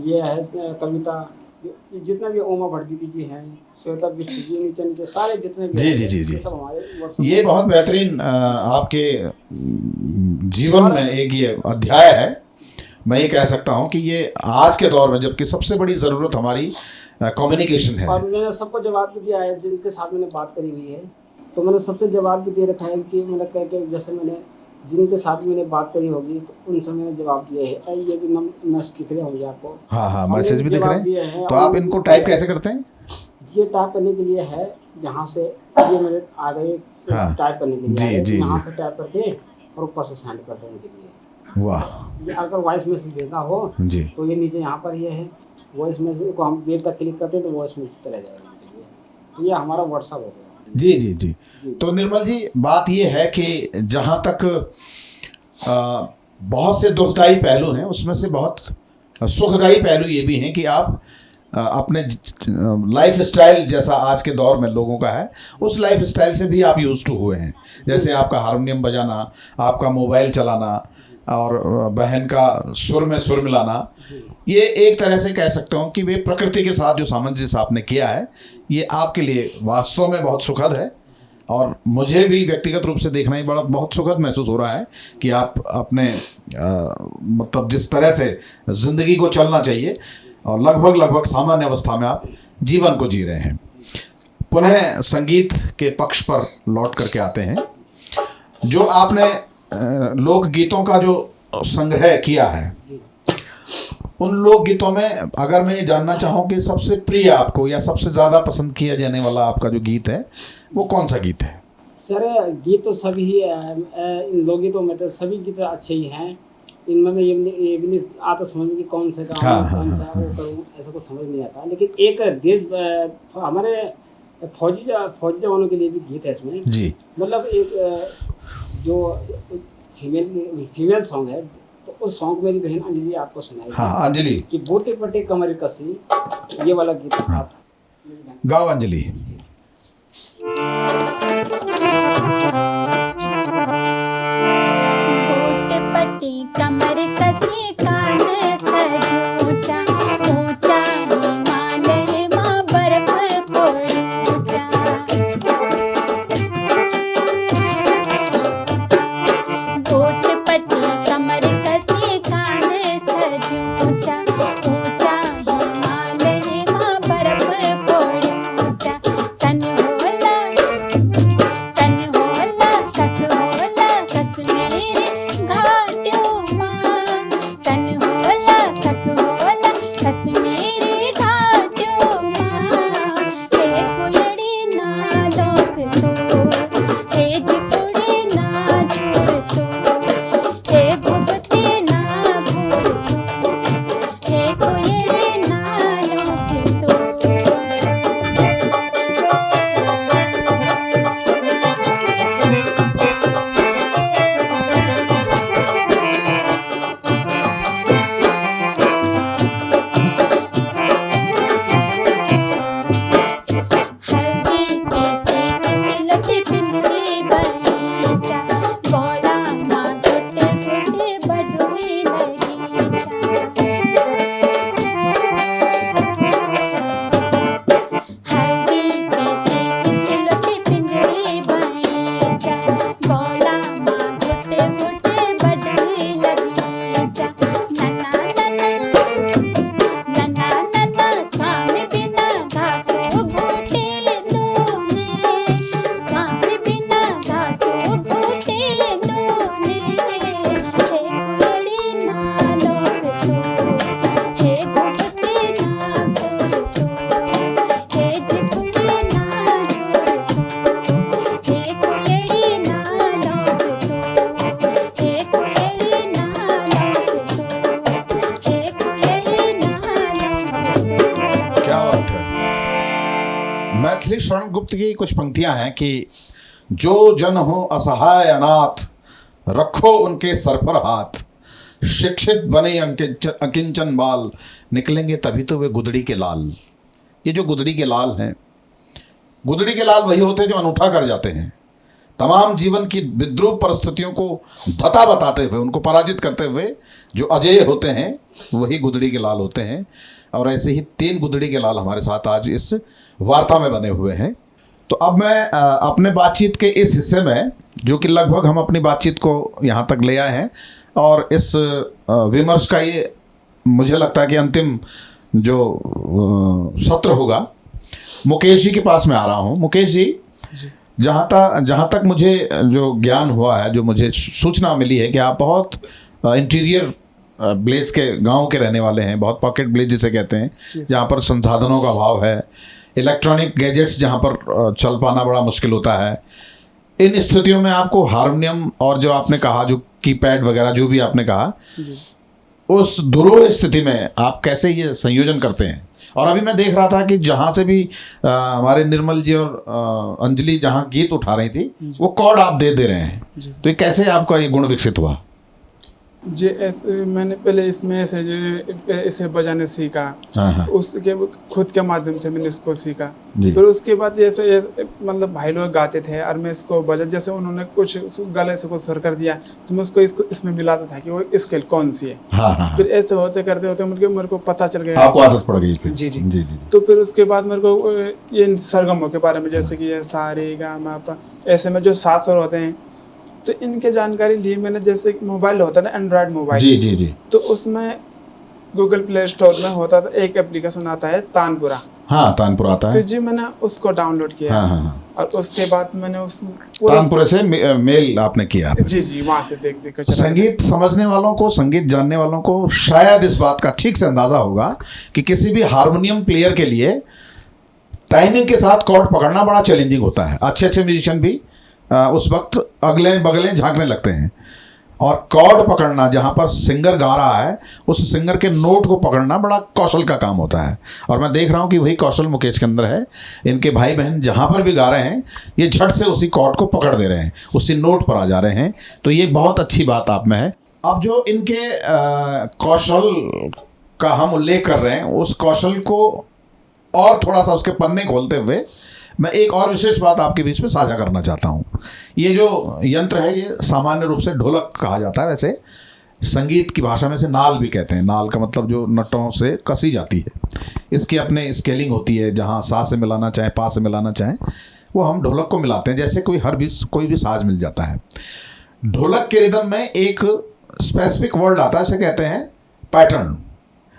A: ये है कविता, ये जितने भी ओमा भट्ट दीदी जी हैं, श्वेता बिष्ट जी, नीचे नीचे सारे जितने भी
C: जी
A: हैं,
C: जी जी जी
A: ये सब हमारे WhatsApp
C: ये बहुत बेहतरीन आपके जीवन में एक ये अध्याय है। मैं ये कह सकता हूँ कि ये आज के दौर में जबकि सबसे बड़ी ज़रूरत हमारी कम्युनिकेशन है।
A: और मैंने सबको जवाब भी दिया है जिनके साथ मैंने बात करी हुई है, तो मैंने सबसे जवाब भी दे रखा है कि मैंने कह के जैसे मैंने जिनके साथ मैंने बात करी होगी तो उनसे मैंने जवाब दिए है। ये भी मैसेज दिख रहे होंगे आपको।
C: हाँ हाँ,
A: हमने
C: मैसेज भी दिख
A: जवाब
C: रहे
A: दिए
C: हैं,
A: हैं।
C: तो
A: और
C: आप इनको टाइप कैसे करते हैं?
A: ये टाइप करने के लिए है, यहाँ से ये मेरे आ गए
C: हाँ।
A: टाइप करने के लिए
C: जी,
A: है,
C: जी,
A: यहाँ
C: जी।
A: से टाइप करके और ऊपर से सेंड कर देने के लिए।
C: वाह
A: ये अगर वॉइस मैसेज देना हो
C: जी।
A: तो ये नीचे यहाँ पर ये है, वॉइस मैसेज को हम वेब तक क्लिक करते हैं तो वॉइस मैसेज चला जाएगा उनके लिए। तो ये हमारा व्हाट्सअप हो गया।
C: जी जी जी। तो निर्मल जी, बात ये है कि जहाँ तक बहुत से दुखदाई पहलू हैं, उसमें से बहुत सुखदाई पहलू ये भी हैं कि आप अपने लाइफ स्टाइल जैसा आज के दौर में लोगों का है, उस लाइफ स्टाइल से भी आप यूज टू हुए हैं। जैसे आपका हारमोनियम बजाना, आपका मोबाइल चलाना और बहन का सुर में सुर मिलाना, ये एक तरह से कह सकता हूँ कि वे प्रकृति के साथ जो सामंजस्य आपने किया है, ये आपके लिए वास्तव में बहुत सुखद है। और मुझे भी व्यक्तिगत रूप से देखना ही बहुत सुखद महसूस हो रहा है कि आप अपने मतलब जिस तरह से ज़िंदगी को चलना चाहिए और लगभग सामान्य अवस्था में आप जीवन को जी रहे हैं। पुनः संगीत के पक्ष पर लौट करके आते हैं। जो आपने लोकगीतों का जो संग्रह किया है, उन लोकगीतों में अगर मैं ये जानना चाहूँ कि सबसे प्रिय आपको या सबसे ज़्यादा पसंद किया जाने वाला आपका जो गीत है वो कौन सा गीत है?
A: सर गीत तो सभी ही इन लोकगीतों में तो सभी गीत अच्छे ही हैं। इनमें मैं ये भी नहीं आता समझ में कि कौन सा गाऊं,
C: हाँ,
A: कौन सा वो करूँ, ऐसा कुछ समझ नहीं आता। लेकिन एक देश हमारे फौजी जवानों के लिए भी गीत है इसमें
C: जी।
A: मतलब एक जो फीमेल सॉन्ग है, तो उस सॉन्ग मेरी बहन अंजलि आपको सुनाई।
C: हाँ, अंजलि
A: कि बूटे पट्टे कमर कसी, ये वाला गीत
C: हाँ।
A: आप
C: गाओ अंजलि।
E: बूटे पट्टी कमर कसी, कान सज ऊंचा ऊंचा, हिमालय माँ बर्फ पड़ी ऊंचा। बूटे पट्टी कमर कसी, कान सज ऊंचा ऊंचा, हिमालय माँ बर्फ पड़ी ऊंचा। तन होला सख होला कश्मीर घाटियों माँ, तन होला सख होला कश्मीर घाटियों माँ। हे कुलड़ी ना लोक तो, हे जिकुड़ी ना जुर तो, हे घुबते ना घूर तो, हे कुलड़ी ना लोक तो। हल्दी पे सेक सिलटी पिंगली बगीचा, गोला माँ छोटे छोटे बढ़वे लगीचा। हल्दी पे सेक सिलटी पिंगली बगीचा, गोला माँ छोटे छोटे बढ़वे लगीचा। नन्ना नन्ना स्वामी बिना घासो घोटे दूने, स्वामी बिना घासो घोटे दूने। हे कुलड़ी ना लोक तो, हे घुबते ना घूर तो, हे जिकुड़ी ना जुर तो, हे कुलड़ी ना लोक तो, हे कुलड़ी ना लोक तो, हे कुलड़ी ना लोक तो।
C: क्या बात है। मैथिली शरण गुप्त की कुछ पंक्तियां हैं कि जो जन हो असहाय अनाथ, रखो उनके सर पर हाथ, शिक्षित बने अकिंचन बाल, निकलेंगे तभी तो वे गुदड़ी के लाल। ये जो गुदड़ी के लाल हैं, गुदड़ी के लाल वही होते हैं जो अनूठा कर जाते हैं। तमाम जीवन की विद्रूप परिस्थितियों को धता बताते हुए, उनको पराजित करते हुए जो अजेय होते हैं, वही गुदड़ी के लाल होते हैं। और ऐसे ही 3 गुदड़ी के लाल हमारे साथ आज इस वार्ता में बने हुए हैं। तो अब मैं अपने बातचीत के इस हिस्से में, जो कि लगभग हम अपनी बातचीत को यहाँ तक ले आए हैं, और इस विमर्श का ये मुझे लगता है कि अंतिम जो सत्र होगा, मुकेश जी के पास में आ रहा हूँ। मुकेश जी, जहाँ तक मुझे जो ज्ञान हुआ है, जो मुझे सूचना मिली है कि आप बहुत इंटीरियर विलेज के गांव के रहने वाले हैं, बहुत पॉकेट विलेज जिसे कहते हैं, जहाँ पर संसाधनों का अभाव है, इलेक्ट्रॉनिक गैजेट्स जहाँ पर चल पाना बड़ा मुश्किल होता है। इन स्थितियों में आपको हारमोनियम और जो आपने कहा, जो कीपैड वगैरह जो भी आपने कहा, उस दुरूह स्थिति में आप कैसे ये संयोजन करते हैं? और अभी मैं देख रहा था कि जहाँ से भी हमारे निर्मल जी और अंजलि जहाँ गीत उठा रही थी, वो कॉर्ड आप दे रहे हैं, तो ये कैसे आपका ये गुण विकसित हुआ?
D: जी, ऐसे मैंने पहले इसमें ऐसे इसे बजाने सीखा।
C: हाँ।
D: उसके खुद के माध्यम से मैंने इसको सीखा।
C: जी।
D: फिर उसके बाद जैसे मतलब भाई लोग गाते थे और मैं इसको बजा, जैसे उन्होंने कुछ गले से कुछ सुर कर दिया तो मैं उसको इसमें मिलाता था कि वो स्केल कौन सी है।
C: हाँ।
D: फिर ऐसे होते करते होते मेरे को पता चल गया,
C: आपको आदत पड़ गई फिर?
D: जी।
C: जी।
D: तो फिर उसके बाद मेरे को ये सरगमों के बारे में, जैसे कि ये सा रे गा मा पा, ऐसे में जो 7 स्वर होते हैं, तो इनके जानकारी ली मैंने। जैसे मोबाइल होता है ना, एंड्रॉयड मोबाइल,
C: जी।
D: तो उसमें गूगल प्ले स्टोर में होता था, एक एप्लीकेशन आता है तानपुरा।
C: हाँ, तानपुर आता
D: तो
C: है।
D: जी मैंने उसको डाउनलोड किया।
C: हाँ।
D: और उसके बाद मैंने उस
C: तानपुर से मेल आपने किया?
D: जी वहाँ से देख कर
C: संगीत समझने वालों को, संगीत जानने वालों को शायद इस बात का ठीक से अंदाजा होगा कि किसी भी हारमोनियम प्लेयर के लिए टाइमिंग के साथ कॉर्ड पकड़ना बड़ा चैलेंजिंग होता है। अच्छे म्यूजिशियन भी उस वक्त अगले बगले झांकने लगते हैं, और कॉर्ड पकड़ना, जहाँ पर सिंगर गा रहा है, उस सिंगर के नोट को पकड़ना बड़ा कौशल का काम होता है। और मैं देख रहा हूँ कि वही कौशल मुकेश के अंदर है। इनके भाई बहन जहाँ पर भी गा रहे हैं, ये झट से उसी कॉर्ड को पकड़ दे रहे हैं, उसी नोट पर आ जा रहे हैं। तो ये बहुत अच्छी बात आप में है। अब जो इनके कौशल का हम उल्लेख कर रहे हैं, उस कौशल को और थोड़ा सा उसके पन्ने खोलते हुए मैं एक और विशेष बात आपके बीच में साझा करना चाहता हूँ। ये जो यंत्र है, ये सामान्य रूप से ढोलक कहा जाता है। वैसे संगीत की भाषा में से नाल भी कहते हैं। नाल का मतलब जो नटों से कसी जाती है। इसकी अपने स्केलिंग होती है, जहाँ सा से मिलाना चाहें, पा से मिलाना चाहें, वो हम ढोलक को मिलाते हैं। जैसे कोई भी साज मिल जाता है। ढोलक के रिदम में एक स्पेसिफिक वर्ड आता है, इसे कहते हैं पैटर्न।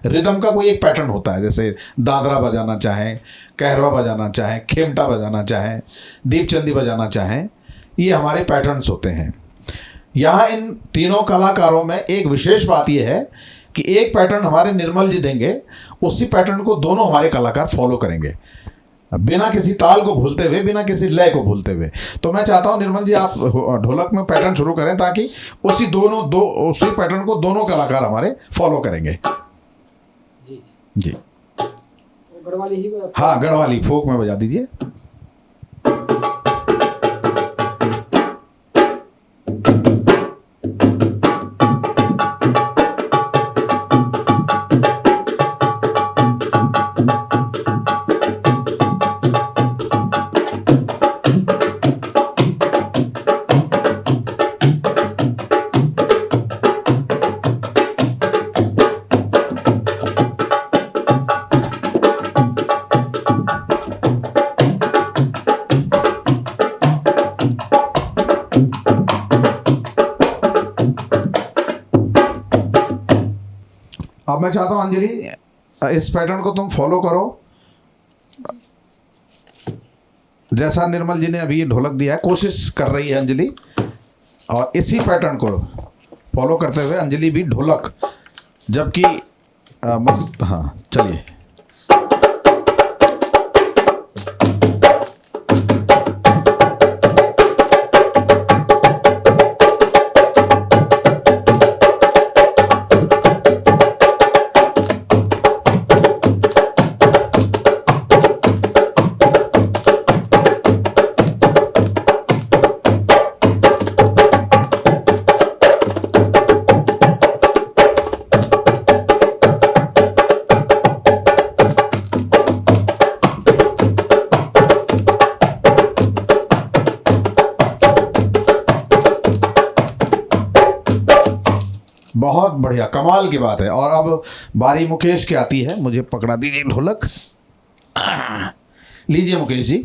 C: रिदम का कोई एक पैटर्न होता है। जैसे दादरा बजाना चाहें, कहरवा बजाना चाहें, खेमटा बजाना चाहें, दीपचंदी बजाना चाहें, ये हमारे पैटर्न्स होते हैं। यहाँ इन तीनों कलाकारों में एक विशेष बात यह है कि एक पैटर्न हमारे निर्मल जी देंगे, उसी पैटर्न को दोनों हमारे कलाकार फॉलो करेंगे, बिना किसी ताल को भूलते हुए, बिना किसी लय को भूलते हुए। तो मैं चाहता हूँ निर्मल जी, आप ढोलक में पैटर्न शुरू करें, ताकि उसी पैटर्न को दोनों कलाकार हमारे फॉलो करेंगे। जी।
A: गढ़वाली ही।
C: हाँ, गढ़वाली फोक में बजा दीजिए। अब मैं चाहता हूँ अंजलि, इस पैटर्न को तुम फॉलो करो, जैसा निर्मल जी ने अभी ये ढोलक दिया है। कोशिश कर रही है अंजलि, और इसी पैटर्न को फॉलो करते हुए अंजलि भी ढोलक, जबकि हाँ चलिए। बहुत बढ़िया, कमाल की बात है। और अब बारी मुकेश की आती है, मुझे पकड़ा दीजिए ढोलक। लीजिए मुकेश जी।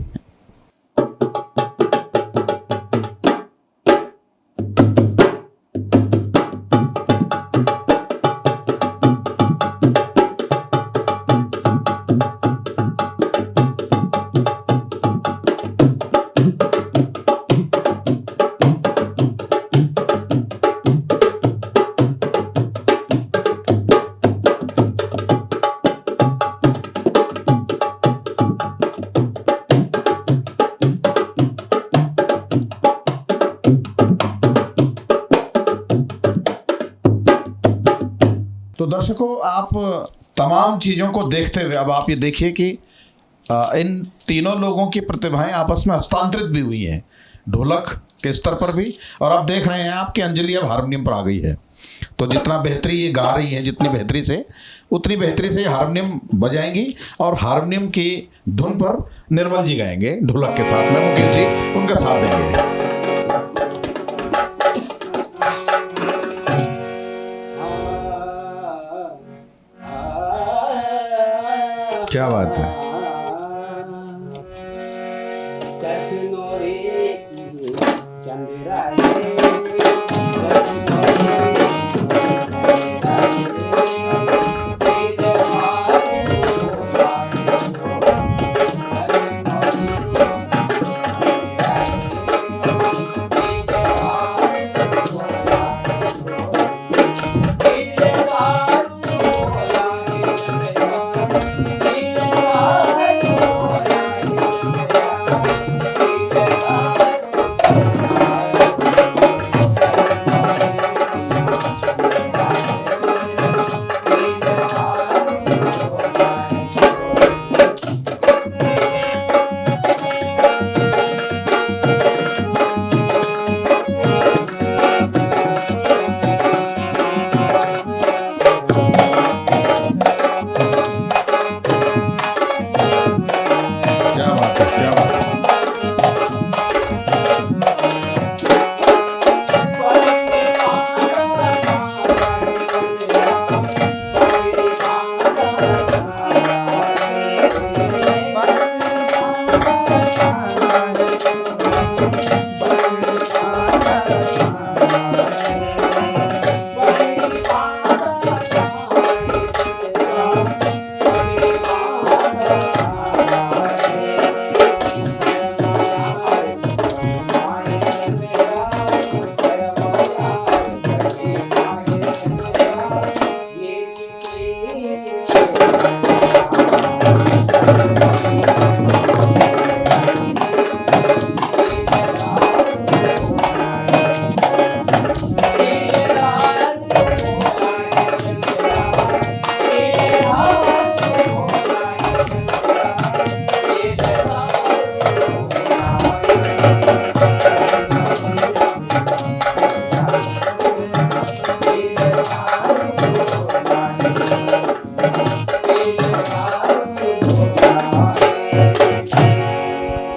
C: तो दर्शकों, आप तमाम चीज़ों को देखते हुए अब आप ये देखिए कि इन तीनों लोगों की प्रतिभाएं आपस में हस्तांतरित भी हुई हैं, ढोलक के स्तर पर भी। और आप देख रहे हैं आपकी अंजलि अब हारमोनियम पर आ गई है। तो जितना बेहतरी ये गा रही है, जितनी बेहतरी से, उतनी बेहतरी से हारमोनियम बजाएंगी। और हारमोनियम की धुन पर निर्मल जी गाएंगे ढोलक के साथ में, मुकेश जी उनका साथ देंगे। क्या बात है।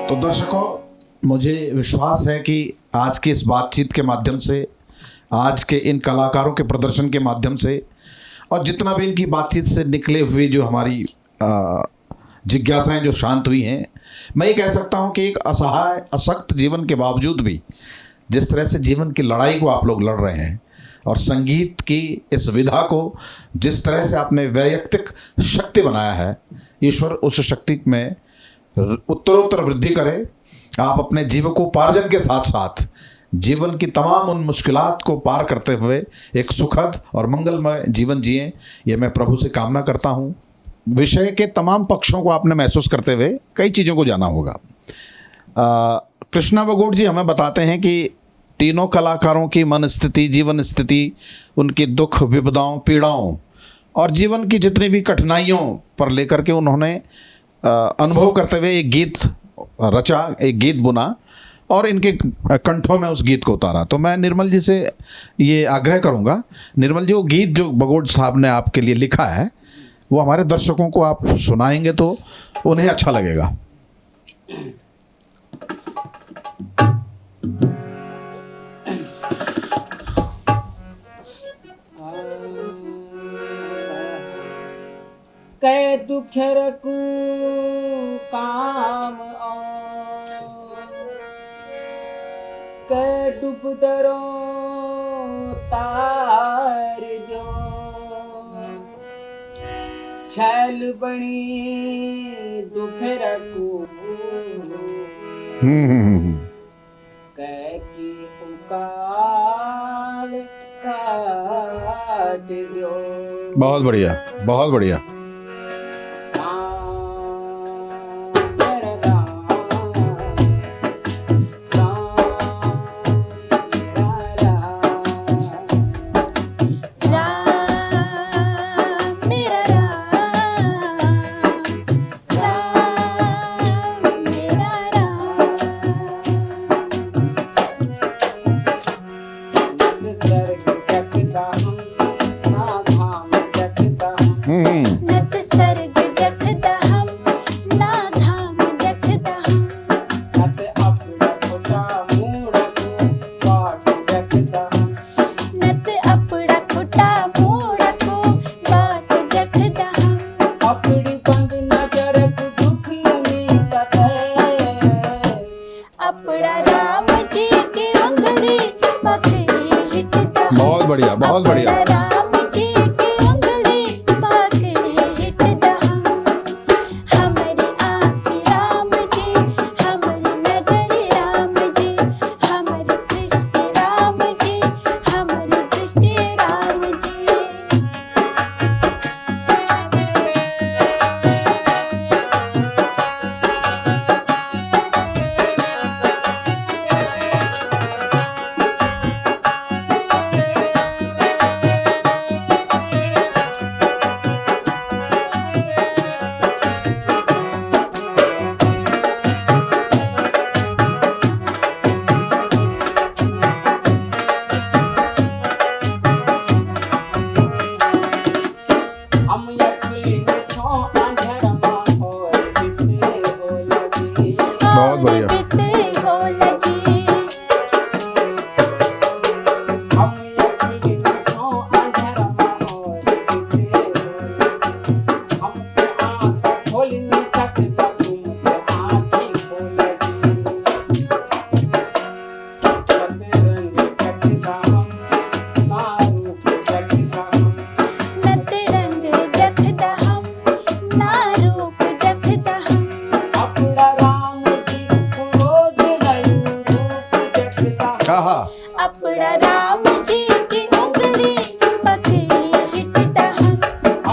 C: तो दर्शकों, मुझे विश्वास है कि आज की इस बातचीत के माध्यम से, आज के इन कलाकारों के प्रदर्शन के माध्यम से, और जितना भी इनकी बातचीत से निकले हुए जो हमारी जिज्ञासाएं जो शांत हुई हैं, मैं ये कह सकता हूं कि एक असहाय असक्त जीवन के बावजूद भी जिस तरह से जीवन की लड़ाई को आप लोग लड़ रहे हैं, और संगीत की इस विधा को जिस तरह से आपने वैयक्तिक शक्ति बनाया है, ईश्वर उस शक्ति में उत्तरोत्तर वृद्धि करे। आप अपने जीविकोपार्जन के साथ साथ जीवन की तमाम उन मुश्किलात को पार करते हुए एक सुखद और मंगलमय जीवन जिएं, ये मैं प्रभु से कामना करता हूँ। विषय के तमाम पक्षों को आपने महसूस करते हुए कई चीज़ों को जाना होगा। कृष्णा बगोट जी हमें बताते हैं कि तीनों कलाकारों की मन स्थिति, जीवन स्थिति, उनकी दुख विपदाओं, पीड़ाओं और जीवन की जितनी भी कठिनाइयों पर लेकर के उन्होंने अनुभव करते हुए एक गीत रचा, एक गीत बुना और इनके कंठों में उस गीत को उतारा। तो मैं निर्मल जी से ये आग्रह करूँगा, निर्मल जी वो गीत जो बगोट साहब ने आपके लिए लिखा है वो हमारे दर्शकों को आप सुनाएंगे तो उन्हें अच्छा लगेगा।
A: कै दुख रखू काम कै डूब डरो तार दो छैल बणी दुख रखू कै की उकाल काट दो।
C: बहुत बढ़िया, बहुत बढ़िया।
E: नत स्वर्ग देखदा हम ना धाम देखदा हम
A: नत अपना खोटा मूड़ को बाट देखदा हम
E: नत अपना खुटा मोड़ को बाट देखदा हम
A: अपनी बंद नजर को दुख नहीं पता
E: अपना राम जी की उंगली पकड़ी हिटदा
C: बहुत बढ़िया, बहुत बढ़िया।
E: राम जी की उंगली पकड़ी हिटदा हमारी आँख राम जी हमारी नजर राम जी हमारी सृष्टि राम जी हमारी दृष्टि राम जी।
A: हम यकली छो अंधरमा और बिते हो लगी
C: बहुत बढ़िया।
E: बीते हो लजी
A: हम यकली छो अंधरमा और बिते हो लगी हम तो आँख खोल नहीं सकता तुम तो आँखें खोल लगी रंग देखदा हम ना रूप देखदा हम
E: नत रंग देखदा हम ना रूप देखदा हम
A: अपना राम जी को रोज नई रूप देखदा हम
C: कहा
E: अपना राम जी की उंगली पकड़ी हिटदा हम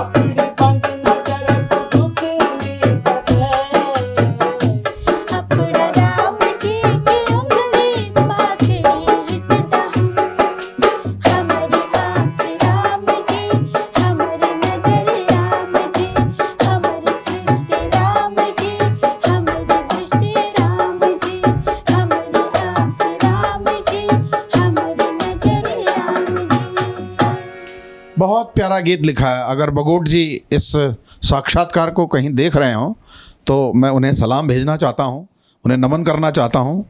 A: अपनी बंद नजर को दुख नहीं पता
E: अपना राम जी की उंगली पकड़ी हिटदा हमारी आँख राम जी हमारी नजर राम जी हमारी सृष्टि राम जी हमारी दृष्टि राम जी हमारी आँख राम जी हमारी नजर राम जी।
C: बहुत प्यारा गीत लिखा है। अगर बगोट जी इस साक्षात्कार को कहीं देख रहे हों तो मैं उन्हें सलाम भेजना चाहता हूं, उन्हें नमन करना चाहता हूं।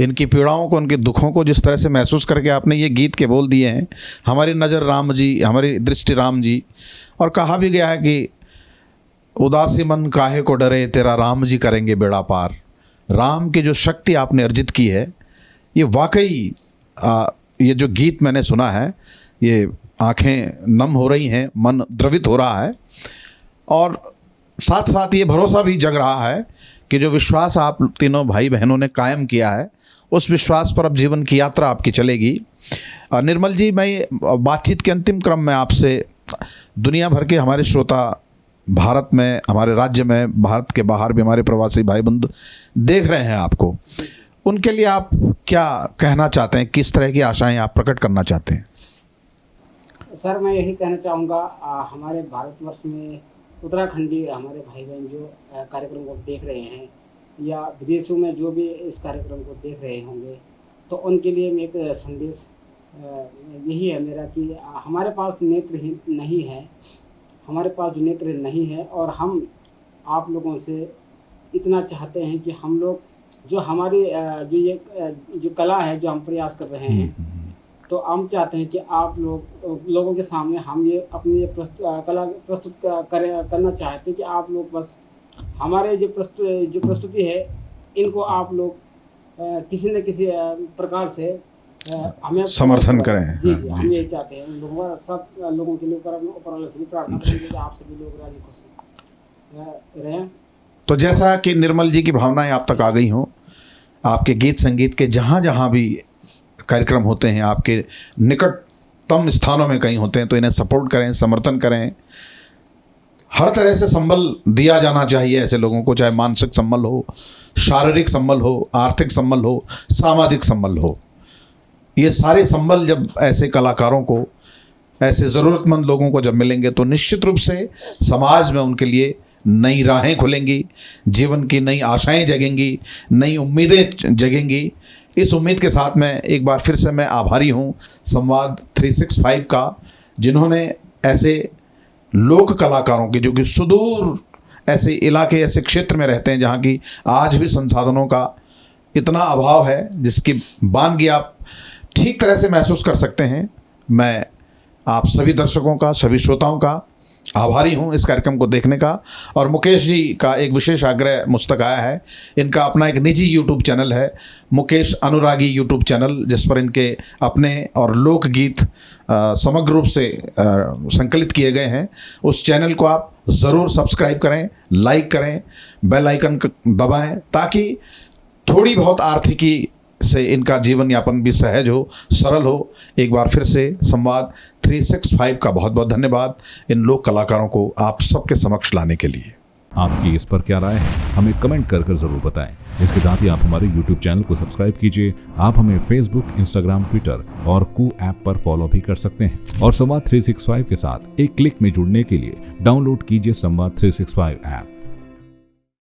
C: इनकी पीड़ाओं को, उनके दुखों को जिस तरह से महसूस करके आपने ये गीत के बोल दिए हैं, हमारी नज़र राम जी हमारी दृष्टि राम जी, और कहा भी गया है कि उदासी मन काहे को डरे तेरा राम जी करेंगे बेड़ा पार। राम की जो शक्ति आपने अर्जित की है, ये वाकई ये जो गीत मैंने सुना है, ये आंखें नम हो रही हैं, मन द्रवित हो रहा है, और साथ साथ ये भरोसा भी जग रहा है कि जो विश्वास आप तीनों भाई बहनों ने कायम किया है, उस विश्वास पर अब जीवन की यात्रा आपकी चलेगी। निर्मल जी, मैं बातचीत के अंतिम क्रम में आपसे दुनिया भर के हमारे श्रोता, भारत में, हमारे राज्य में, भारत के बाहर भी हमारे प्रवासी भाई बंधु देख रहे हैं आपको, उनके लिए आप क्या कहना चाहते हैं? किस तरह की आशाएं आप प्रकट करना चाहते हैं?
A: सर, मैं यही कहना चाहूँगा, हमारे भारतवर्ष में उत्तराखंडी हमारे भाई बहन जो कार्यक्रम को देख रहे हैं या विदेशों में जो भी इस कार्यक्रम को देख रहे होंगे, तो उनके लिए मैं एक संदेश यही है मेरा कि हमारे पास नेत्रहीन नहीं है, हमारे पास जो नेत्र नहीं है, और हम आप लोगों से इतना चाहते हैं कि हम लोग जो हमारी जो ये जो कला है जो हम प्रयास कर रहे हैं, तो हम चाहते हैं कि आप लोगों के सामने हम ये अपनी ये कला प्रस्तुत करना चाहते हैं कि आप लोग बस हमारे जो प्रस्तुति है इनको आप लोग किसी न किसी प्रकार से हमें
C: समर्थन करें।
A: जी
C: हाँ,
A: जी,
C: जी,
A: हम यही चाहते हैं सब लोगों के लिए ऊपर वाले से भी प्रार्थना करेंगे कि आप सभी लोग राजी खुश रहें।
C: तो जैसा कि निर्मल जी की भावनाएं आप तक आ गई हों, आपके गीत संगीत के जहाँ जहाँ भी कार्यक्रम होते हैं, आपके निकटतम स्थानों में कहीं होते हैं, तो इन्हें सपोर्ट करें, समर्थन करें। हर तरह से संबल दिया जाना चाहिए ऐसे लोगों को, चाहे मानसिक संबल हो, शारीरिक संबल हो, आर्थिक संबल हो, सामाजिक संबल हो। ये सारे संबल जब ऐसे कलाकारों को, ऐसे ज़रूरतमंद लोगों को जब मिलेंगे तो निश्चित रूप से समाज में उनके लिए नई राहें खुलेंगी, जीवन की नई आशाएं जगेंगी, नई उम्मीदें जगेंगी। इस उम्मीद के साथ मैं एक बार फिर से मैं आभारी हूँ संवाद 365 का, जिन्होंने ऐसे लोक कलाकारों की, जो कि सुदूर ऐसे इलाके, ऐसे क्षेत्र में रहते हैं जहाँ की आज भी संसाधनों का इतना अभाव है जिसकी बानगी आप ठीक तरह से महसूस कर सकते हैं। मैं आप सभी दर्शकों का, सभी श्रोताओं का आभारी हूँ इस कार्यक्रम को देखने का। और मुकेश जी का एक विशेष आग्रह मुझ तक आया है। इनका अपना एक निजी यूट्यूब चैनल है, मुकेश अनुरागी यूट्यूब चैनल, जिस पर इनके अपने और लोकगीत समग्र रूप से संकलित किए गए हैं। उस चैनल को आप ज़रूर सब्सक्राइब करें, लाइक करें, बेल आइकन दबाएं, ताकि थोड़ी बहुत आर्थिकी से इनका जीवन यापन भी सहज हो, सरल हो। एक बार फिर से संवाद 365 का बहुत बहुत धन्यवाद इन लोक कलाकारों को आप सबके समक्ष लाने के लिए।
F: आपकी इस पर क्या राय है, हमें कमेंट कर ज़रूर बताएं। इसके साथ ही आप हमारे YouTube चैनल को सब्सक्राइब कीजिए। आप हमें Facebook, Instagram, Twitter और कू ऐप पर फॉलो भी कर सकते हैं। और संवाद 365 के साथ एक क्लिक में जुड़ने के लिए डाउनलोड कीजिए संवाद 365 ऐप।